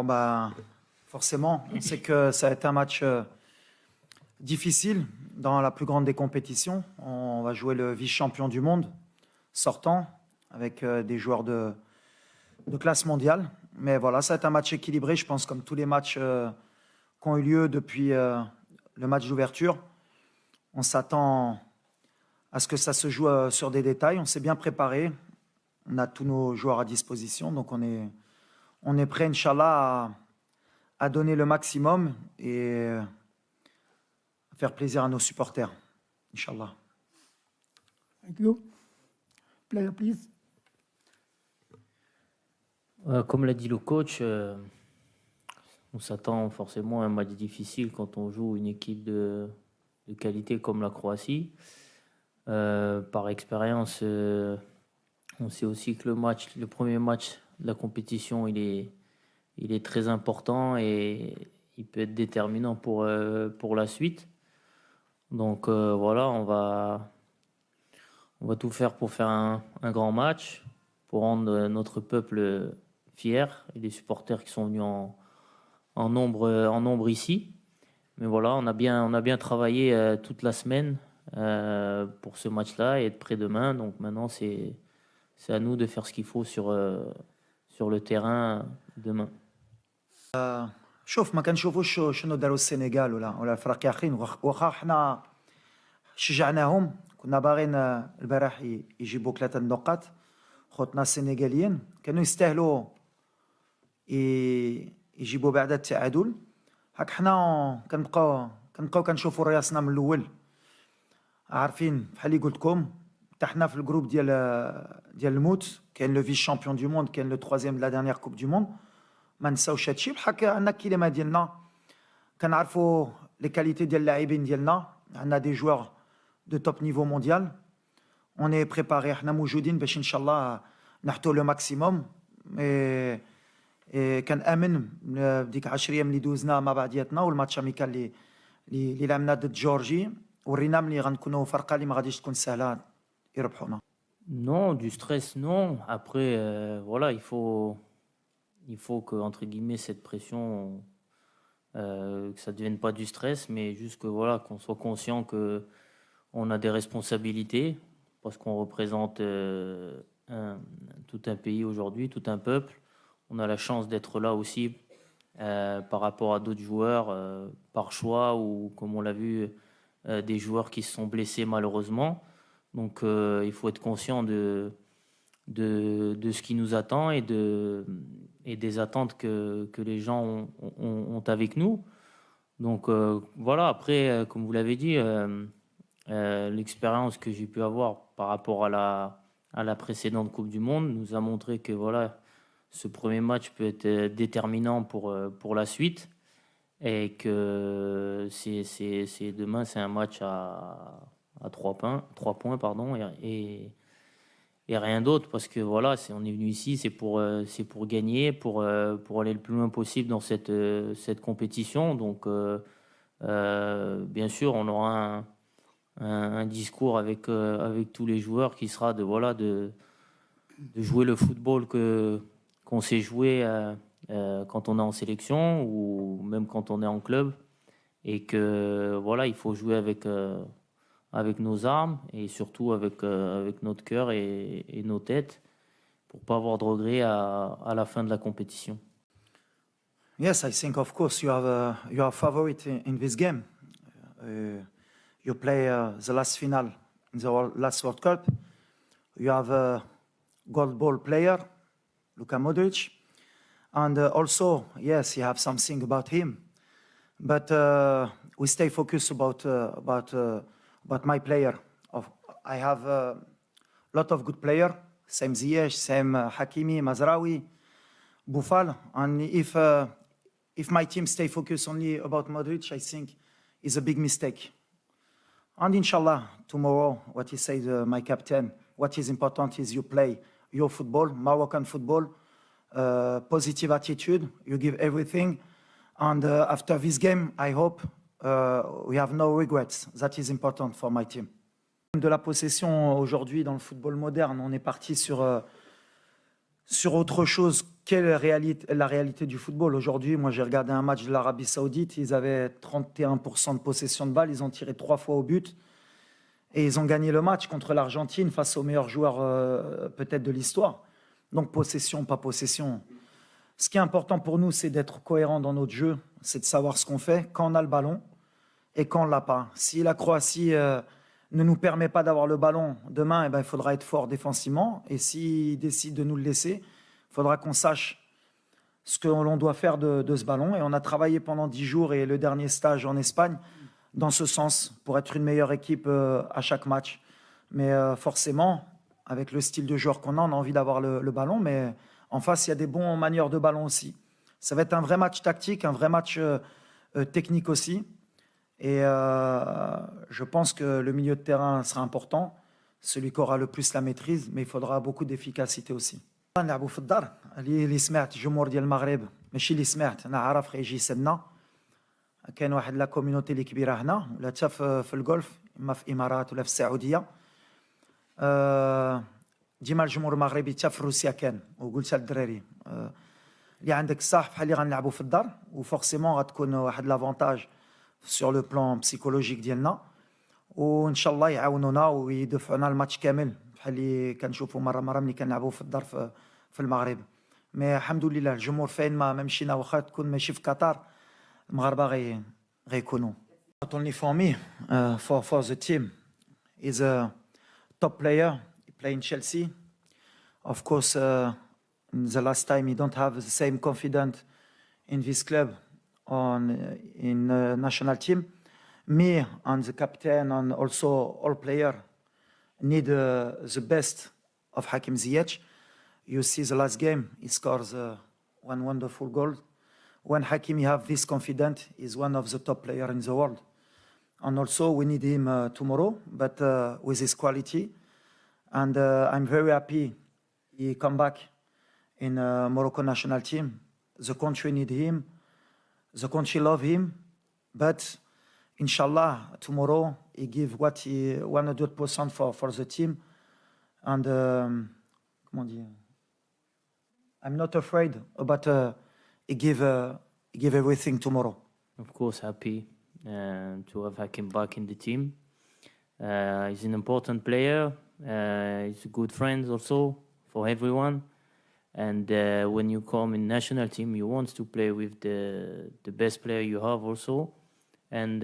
bah, forcément, on sait que ça va être un match difficile dans la plus grande des compétitions. On va jouer le vice-champion du monde sortant avec des joueurs de classe mondiale. Mais voilà, ça va être un match équilibré, je pense, comme tous les matchs qui ont eu lieu depuis le match d'ouverture. On s'attend à ce que ça se joue sur des détails. On s'est bien préparé. On a tous nos joueurs à disposition. Donc on est prêt, Inch'Allah, à donner le maximum et à faire plaisir à nos supporters. Inch'Allah. Thank you. Player, please. Comme l'a dit le coach, on s'attend forcément à un match difficile quand on joue une équipe de qualité comme la Croatie. Par expérience, on sait aussi que le premier match de la compétition, il est très important et il peut être déterminant pour la suite. Donc voilà, on va tout faire pour faire un grand match, pour rendre notre peuple fier et les supporters qui sont venus en nombre ici. Mais voilà, on a bien travaillé toute la semaine pour ce match-là et être prêt demain. Donc maintenant, c'est à nous de faire ce qu'il faut sur le terrain demain. شوف ما كنشوفوش شنو داروا السنغال ولا الفرق اخرين واخا حنا شجعناهم كنا باغيين البارح يجيبوا 3 نقاط خوتنا السنغاليين كانوا يستاهلوا يجيبوا بعد التعادل هاك حنا كنبقاو كنشوفوا راسنا من الاول عارفين بحال اللي قلت لكم حتى حنا في الجروب ديال الموت كاين لو فيس شامبيون دو موند كاين لو ترويزيام دو لا دانيير كوب دو موند ما نساوش هادشي بحال عندنا الكلمه ديالنا كنعرفوا لي كاليتي ديال اللاعبين ديالنا عندنا دي جوار دو توب نيفو مونديال اون بريباري حنا موجودين باش ان شاء الله نحطوا لو ماكسيموم كنامن بديك 10 ايام اللي دوزنا مع بعضياتنا والماتش اميكال اللي لعبنا ضد جورجي ورينا ملي غنكونوا فرقه اللي ما غاديش تكون سهله يربحونا. Non, du stress, non. Après, voilà, il faut que, entre guillemets, cette pression, que ça ne devienne pas du stress, mais juste que, voilà, qu'on soit conscient que on a des responsabilités, parce qu'on représente tout un pays aujourd'hui, tout un peuple. On a la chance d'être là aussi par rapport à d'autres joueurs, par choix, ou comme on l'a vu, des joueurs qui se sont blessés malheureusement. Donc il faut être conscient de ce qui nous attend et des attentes que les gens ont avec nous. Donc voilà, après, comme vous l'avez dit, l'expérience que j'ai pu avoir par rapport à la précédente Coupe du Monde nous a montré que voilà, ce premier match peut être déterminant pour la suite et que demain, c'est un match à 3 points pardon, et rien d'autre, parce que voilà, on est venu ici, c'est pour gagner, pour aller le plus loin possible dans cette compétition. Donc bien sûr, on aura un discours avec tous les joueurs qui sera de jouer le football qu'on sait jouer quand on est en sélection ou même quand on est en club, et que voilà, il faut jouer avec nos armes et surtout avec notre cœur et nos têtes pour pas avoir de regrets à la fin de la compétition. Yes, I think of course you are favorite in this game. You play the last final in the last World Cup. You have a gold ball player, Luka Modric, and also yes, you have something about him. But we stay focused about my player. I have a lot of good players. Same Ziyech, same Hakimi, Mazraoui, Boufal. And if my team stay focused only about Modric, I think is a big mistake. And inshallah, tomorrow, what he said, my captain, what is important is you play your football, Moroccan football, positive attitude, you give everything. And after this game, I hope we have no regrets. That is important for my team. De la possession aujourd'hui dans le football moderne, on est parti sur Sur autre chose, quelle est la réalité du football aujourd'hui? Moi, j'ai regardé un match de l'Arabie Saoudite. Ils avaient 31% de possession de balle. Ils ont tiré 3 fois au but. Et ils ont gagné le match contre l'Argentine face au meilleur joueur peut-être de l'histoire. Donc, possession, pas possession. Ce qui est important pour nous, c'est d'être cohérent dans notre jeu. C'est de savoir ce qu'on fait quand on a le ballon et quand on ne l'a pas. Si la Croatie ne nous permet pas d'avoir le ballon demain, eh ben, il faudra être fort défensivement. Et s'ils décident de nous le laisser, il faudra qu'on sache ce que l'on doit faire de ce ballon. Et on a travaillé pendant 10 jours et le dernier stage en Espagne dans ce sens, pour être une meilleure équipe à chaque match. Mais forcément, avec le style de joueur qu'on a, on a envie d'avoir le ballon. Mais en face, il y a des bons manieurs de ballon aussi. Ça va être un vrai match tactique, un vrai match technique aussi. Et je pense que le milieu de terrain sera important, celui qui aura le plus la maîtrise, mais il faudra beaucoup d'efficacité aussi. نلعبوا في الدار اللي سمعت الجمهور ديال المغرب ماشي اللي سمعت انا عارف غيجي يسدنا كاين واحد لا كوميونيتي اللي كبيره هنا ولا حتى في الجولف اما في الامارات ولا في السعوديه ديما الجمهور المغربي حتى في روسيا كان وقلتها للدراري اللي عندك الصح بحال اللي غنلعبوا في الدار وفورسيمون غتكون واحد لافونتاج sur le plan psychologique ديالنا وان شاء الله يعاونونا ويدفعونا الماتش كامل بحال اللي كنشوفوا مره ملي كنلعبوا في الدار في المغرب مي الحمد لله الجمهور فين ما مشينا واخا تكون ماشي في قطر المغاربه غيكونوا. Not only for me, for the team. He's a top player. He play in Chelsea. Of course, the last time he don't have the same confidence in this club in national team. Me and the captain and also all player need the best of Hakim Ziyech. You see the last game, he scores one wonderful goal. When Hakimi have this confidence, he's one of the top players in the world. And also we need him tomorrow, but with his quality. And I'm very happy he come back in Morocco national team. The country need him. The country love him. But inshallah, tomorrow he give what he 100% for the team. And comment dire? I'm not afraid, but he give everything tomorrow. Of course, happy to have Hakim back in the team. He's an important player. He's a good friend also for everyone. And when you come in national team, you want to play with the best player you have also. And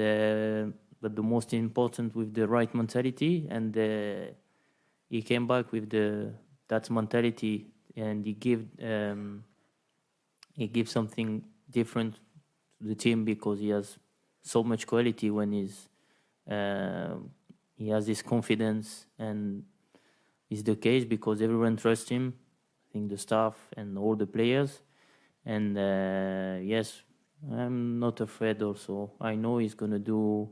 but the most important with the right mentality. And he came back with that mentality, and he give something different to the team because he has so much quality when he has this confidence, and it's the case because everyone trusts him. I think the staff and all the players, and yes, I'm not afraid also. I know he's gonna do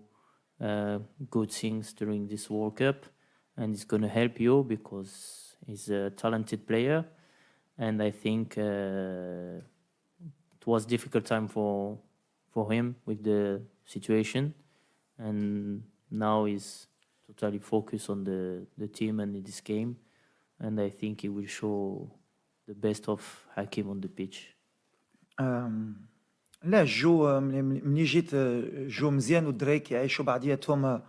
good things during this World Cup, and he's gonna help you because he's a talented player, and I think it was a difficult time for him with the situation, and now he's totally focused on the team and this game, and I think he will show the best of Hakim on the pitch. لا الجو ملي جيت جو مزيان والدراري كيعيشوا بعضياتهم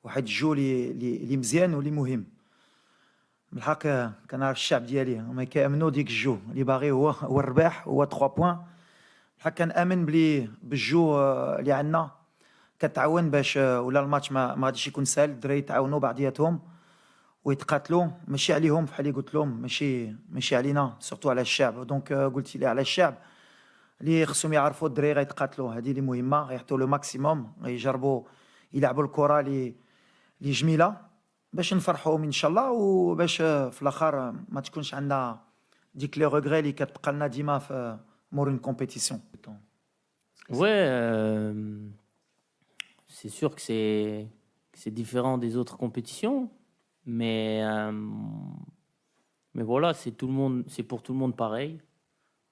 واحد الجو اللي مزيان واللي مهم بالحق كنعرف الشعب ديالي هما كيامنوا ديك الجو اللي باغي هو الرباح هو 3 بوين بالحق كنامن بلي بالجو اللي عندنا كتعاون باش ولا الماتش ما غاديش يكون سهل الدراري يتعاونوا بعضياتهم ويتقاتلوا ماشي عليهم بحال اللي قلت لهم ماشي علينا سورتو على الشعب دونك قلت لي على الشعب اللي خصهم يعرفوا الدراري غيتقاتلوا هذه اللي مهمه غيحطوا لو ماكسيموم غيجربوا يلعبوا الكره اللي جميله باش نفرحوهم ان شاء الله وباش في الاخر ما تكونش عندنا ديك لي ريغري اللي كتبقى لنا ديما في مور اون كومبيتيسيون. Ouais, c'est sûr que c'est différent des autres compétitions, mais voilà, c'est pour tout le monde pareil.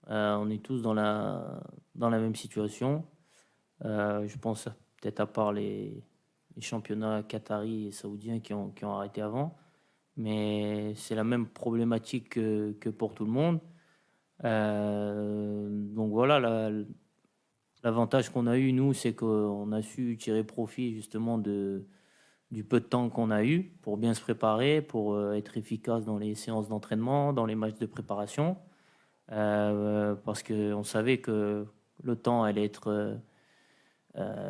On est tous dans la même situation. Je pense peut-être à part les championnats qataris et saoudiens qui ont arrêté avant, mais c'est la même problématique que pour tout le monde. Donc voilà, l'avantage qu'on a eu, nous, c'est qu'on a su tirer profit justement du peu de temps qu'on a eu pour bien se préparer, pour être efficace dans les séances d'entraînement, dans les matchs de préparation, parce qu'on savait que le temps allait être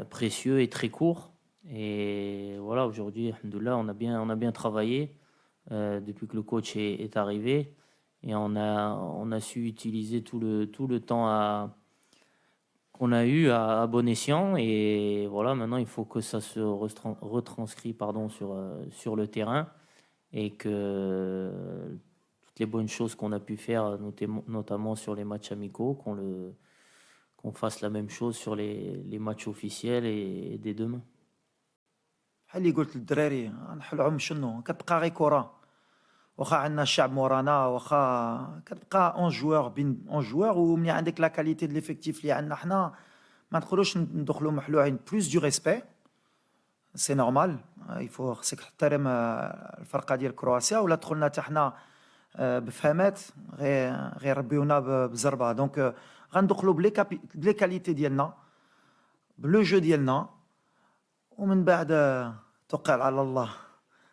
précieux et très court. Et voilà, aujourd'hui, alhamdoulilah, on a bien travaillé depuis que le coach est arrivé. Et on a su utiliser tout le temps qu'on a eu à bon escient. Et voilà, maintenant, il faut que ça se retranscrit sur le terrain et que toutes les bonnes choses qu'on a pu faire, notamment sur les matchs amicaux, qu'on fasse la même chose sur les matchs officiels et dès demain. بحال اللي قلت للدراري نحل العم شنو كتبقى غير كره واخا عندنا الشعب مورانا واخا كتبقى 11 جوار بين 11 جوار وملي عندك لا كاليتي ديال ليفيكتيف اللي عندنا حنا ما ندخلوش ندخلوا محلوعين بلوس دو ريسبي سي نورمال يفو خصك تحترم الفرقه ديال كرواتيا ولا دخلنا حتى حنا بفهمات غير ربيونا بزربه دونك غندخلوا بلي كاليتي ديالنا بلو جو ديالنا ومن بعد توكل على الله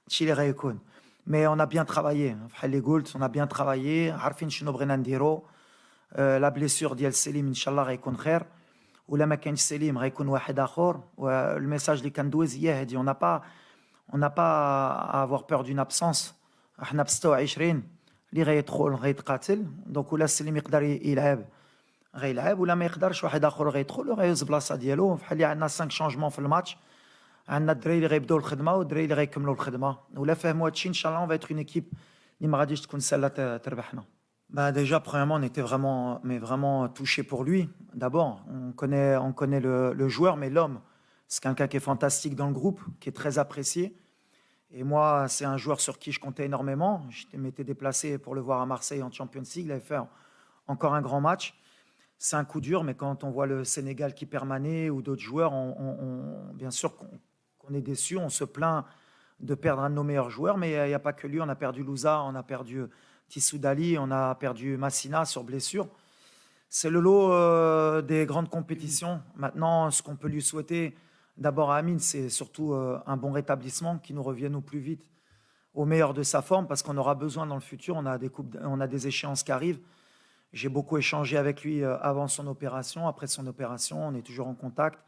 هادشي اللي غيكون مي اون بيان ترافايي بحال اللي قلت اون بيان ترافايي عارفين شنو بغينا نديرو لا بليسور ديال سليم ان شاء الله غيكون خير ولا ما كاينش سليم غيكون واحد اخر والميساج اللي كندوز هي هادي اون با افوار بور دون ابسونس احنا ب 26 اللي غيدخل غيتقاتل دونك ولا سليم يقدر يلعب غيلعب ولا ما يقدرش واحد اخر غيدخل وغيهز بلاصه ديالو بحال اللي عندنا 5 شونجمون في الماتش عندنا الدراري اللي غيبداو الخدمه والدراري اللي غيكملوا الخدمه ولا فهموا هادشي ان شاء الله اون فايتر اون ايكيب اللي ما غاديش تكون سهله تربحنا. Bah déjà, premièrement, on était vraiment touché pour lui. D'abord, on connaît le joueur, mais l'homme, c'est quelqu'un qui est fantastique dans le groupe, qui est très apprécié. Et moi, c'est un joueur sur qui je comptais énormément. Je m'étais déplacé pour le voir à Marseille en Champions League. Il avait fait encore un grand match. C'est un coup dur, mais quand on voit le Sénégal qui perd Mané ou d'autres joueurs, bien sûr qu'on est déçu, on se plaint de perdre un de nos meilleurs joueurs, mais il n'y a pas que lui. On a perdu Louza, on a perdu Tissou Dali, on a perdu Massina sur blessure. C'est le lot des grandes compétitions. Maintenant, ce qu'on peut lui souhaiter, d'abord à Amine, c'est surtout un bon rétablissement, qui nous revienne au plus vite au meilleur de sa forme, parce qu'on aura besoin dans le futur. On a des échéances qui arrivent. J'ai beaucoup échangé avec lui avant son opération, après son opération. On est toujours en contact.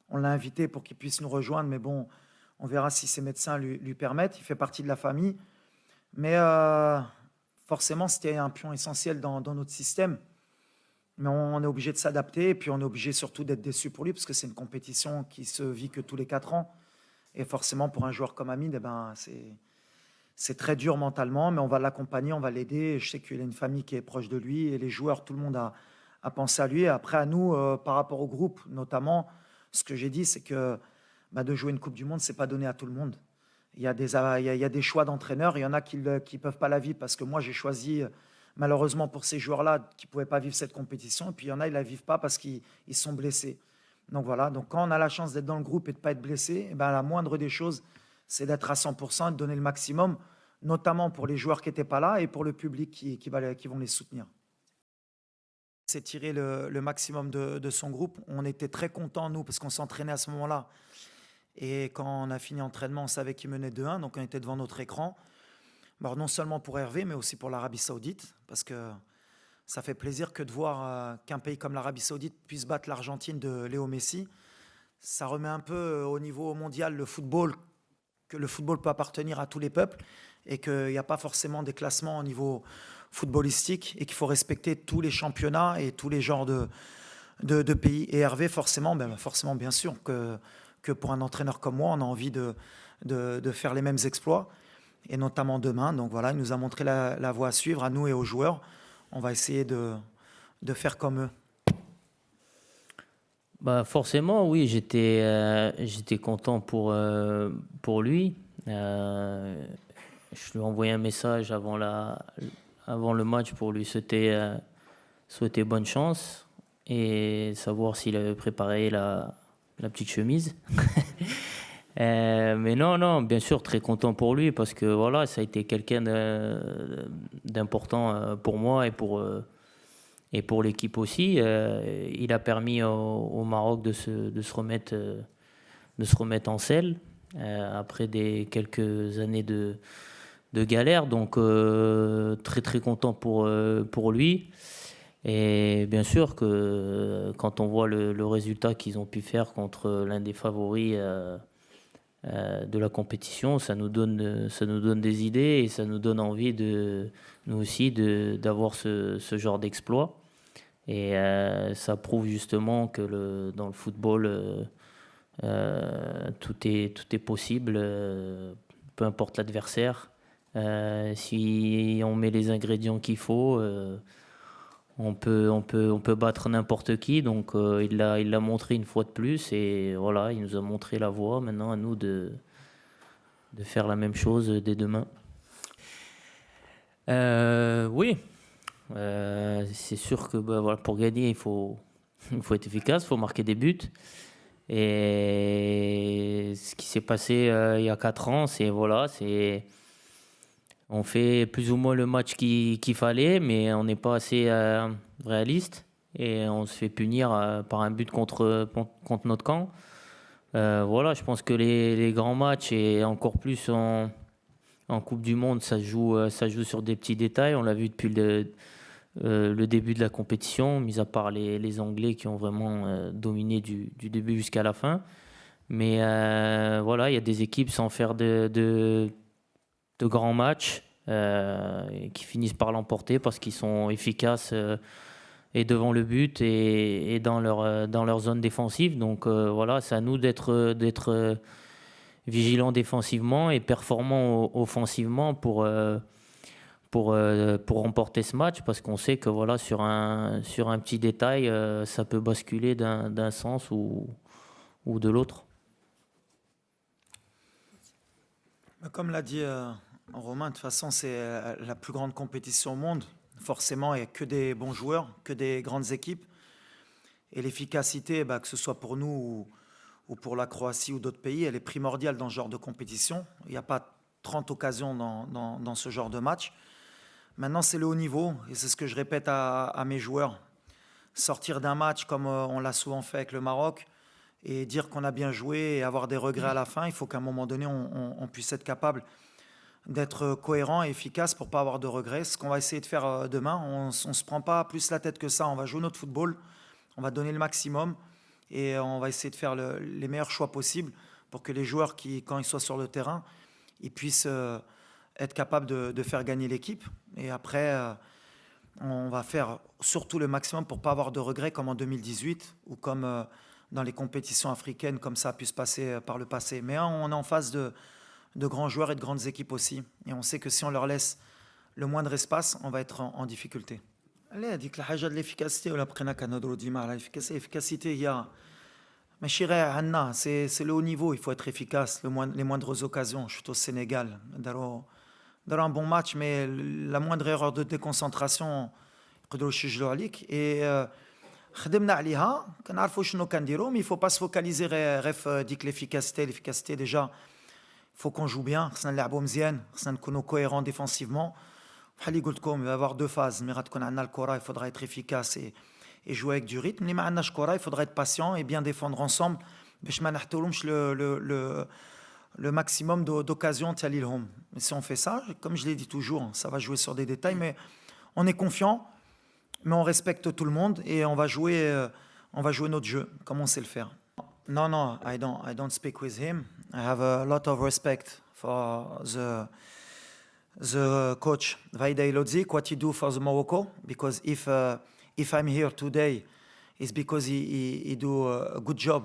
On l'a invité pour qu'il puisse nous rejoindre, mais bon, on verra si ses médecins lui permettent. Il fait partie de la famille. Mais forcément, c'était un pion essentiel dans notre système. Mais on est obligé de s'adapter et puis on est obligé surtout d'être déçu pour lui parce que c'est une compétition qui se vit que tous les 4 ans. Et forcément, pour un joueur comme Amine, c'est très dur mentalement, mais on va l'accompagner, on va l'aider. Je sais qu'il a une famille qui est proche de lui et les joueurs, tout le monde a pensé à lui. Et après, à nous, par rapport au groupe, notamment, ce que j'ai dit, c'est que de jouer une Coupe du Monde, c'est pas donné à tout le monde. Il y a des choix d'entraîneurs, il y en a qui ne peuvent pas la vivre parce que moi j'ai choisi malheureusement pour ces joueurs-là qui ne pouvaient pas vivre cette compétition et puis il y en a ils ne la vivent pas parce qu'ils sont blessés. Donc voilà, donc quand on a la chance d'être dans le groupe et de ne pas être blessé, la moindre des choses c'est d'être à 100% et de donner le maximum, notamment pour les joueurs qui n'étaient pas là et pour le public qui vont les soutenir. C'est tirer le maximum de son groupe. On était très contents nous parce qu'on s'entraînait à ce moment-là. Et quand on a fini l'entraînement, on savait qu'il menait 2-1, donc on était devant notre écran. Alors non seulement pour Hervé, mais aussi pour l'Arabie Saoudite, parce que ça fait plaisir que de voir qu'un pays comme l'Arabie Saoudite puisse battre l'Argentine de Léo Messi. Ça remet un peu au niveau mondial le football, que le football peut appartenir à tous les peuples et qu'il n'y a pas forcément des classements au niveau footballistique et qu'il faut respecter tous les championnats et tous les genres de pays. Et Hervé, forcément, bien sûr que pour un entraîneur comme moi, on a envie de faire les mêmes exploits, et notamment demain. Donc voilà, il nous a montré la voie à suivre, à nous et aux joueurs. On va essayer de faire comme eux. Forcément, oui, j'étais content pour lui. Je lui ai envoyé un message avant le match pour lui souhaiter bonne chance et savoir s'il avait préparé la petite chemise. Mais non, bien sûr, très content pour lui parce que voilà, ça a été quelqu'un d'important pour moi et Et pour l'équipe aussi, il a permis au Maroc de se remettre en selle après quelques années de galère. Donc très très content pour lui. Et bien sûr que quand on voit le résultat qu'ils ont pu faire contre l'un des favoris de la compétition, ça nous donne des idées et ça nous donne envie nous aussi d'avoir ce genre d'exploit. Et ça prouve justement que dans le football, tout est possible, peu importe l'adversaire. Si on met les ingrédients qu'il faut, on peut battre n'importe qui. Donc il l'a montré une fois de plus et voilà, il nous a montré la voie. Maintenant à nous de faire la même chose dès demain. Oui, c'est sûr que voilà, pour gagner il faut être efficace, il faut marquer des buts. Et ce qui s'est passé il y a 4 ans, on fait plus ou moins le match qu'il fallait, mais on n'est pas assez réaliste et on se fait punir par un but contre notre camp. Voilà, je pense que les grands matchs et encore plus en Coupe du Monde, ça joue sur des petits détails. On l'a vu depuis le début de la compétition, mis à part les Anglais qui ont vraiment dominé du début jusqu'à la fin. Mais voilà, il y a des équipes sans faire de grands matchs qui finissent par l'emporter parce qu'ils sont efficaces et devant le but et dans leur zone défensive. Donc voilà, c'est à nous d'être vigilants défensivement et performants offensivement pour remporter ce match, parce qu'on sait que voilà, sur un petit détail, ça peut basculer d'un sens ou de l'autre. Comme l'a dit Romain, de toute façon, c'est la plus grande compétition au monde. Forcément, il n'y a que des bons joueurs, que des grandes équipes. Et l'efficacité, que ce soit pour nous ou pour la Croatie ou d'autres pays, elle est primordiale dans ce genre de compétition. Il n'y a pas 30 occasions dans ce genre de match. Maintenant, c'est le haut niveau, et c'est ce que je répète à mes joueurs. Sortir d'un match comme on l'a souvent fait avec le Maroc, et dire qu'on a bien joué et avoir des regrets à la fin, il faut qu'à un moment donné, on puisse être capable d'être cohérent et efficace pour ne pas avoir de regrets. Ce qu'on va essayer de faire demain, on ne se prend pas plus la tête que ça, on va jouer notre football, on va donner le maximum, et on va essayer de faire les meilleurs choix possibles pour que les joueurs, quand ils soient sur le terrain, ils puissent être capables de faire gagner l'équipe. Et après, on va faire surtout le maximum pour ne pas avoir de regrets comme en 2018 ou comme dans les compétitions africaines, comme ça a pu se passer par le passé. Mais on est en face de grands joueurs et de grandes équipes aussi. Et on sait que si on leur laisse le moindre espace, on va être en difficulté. Allez, dit la haja de l'efficacité, ولا بقينا كنهضروا ديما على l'efficacité, ماشي غير عندنا, c'est le haut niveau, il faut être efficace, les moindres occasions. Je suis au Sénégal, داروا un bon match, mais la moindre erreur de déconcentration يقدروا يسجلوا عليك. Et خدمنا عليها, كنعرفوا شنو كنديروا, mais il faut pas se focaliser غير في ديك l'efficacité déjà. Il faut qu'on joue bien, خصنا نلعبوا مزيان, خصنا نكونوا cohérents défensivement. بحال اللي قلت لكم, il va y avoir 2 phases. ملي غتكون عندنا الكره, il faudra être efficace et jouer avec du rythme. ملي ما عندناش كره, il faudra être patient et bien défendre ensemble باش ما نحتولهمش le maximum d'occasions تالي لهم. Mais si on fait ça, comme je l'ai dit toujours, ça va jouer sur des détails, mais on est confiant, mais on respecte tout le monde et on va jouer notre jeu comme on sait le faire. No, I don't speak with him. I have a lot of respect for the coach Vaidai Lodzik, what he do for the Morocco, because if I'm here today, it's because he do a good job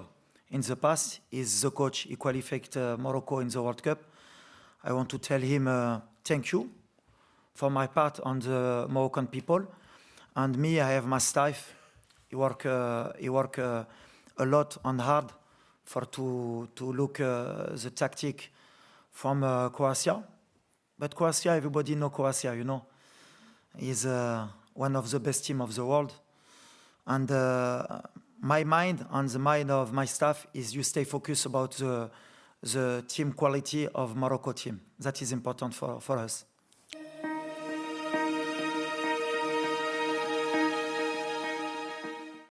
in the past. He's the coach. He qualified Morocco in the World Cup. I want to tell him thank you for my part on the Moroccan people. And me, I have my staff. He work a lot and hard to look the tactic from Croatia. But Croatia, everybody know Croatia, you know. Is one of the best team of the world. And my mind and the mind of my staff is you stay focused about the team quality of Morocco team. That is important for us.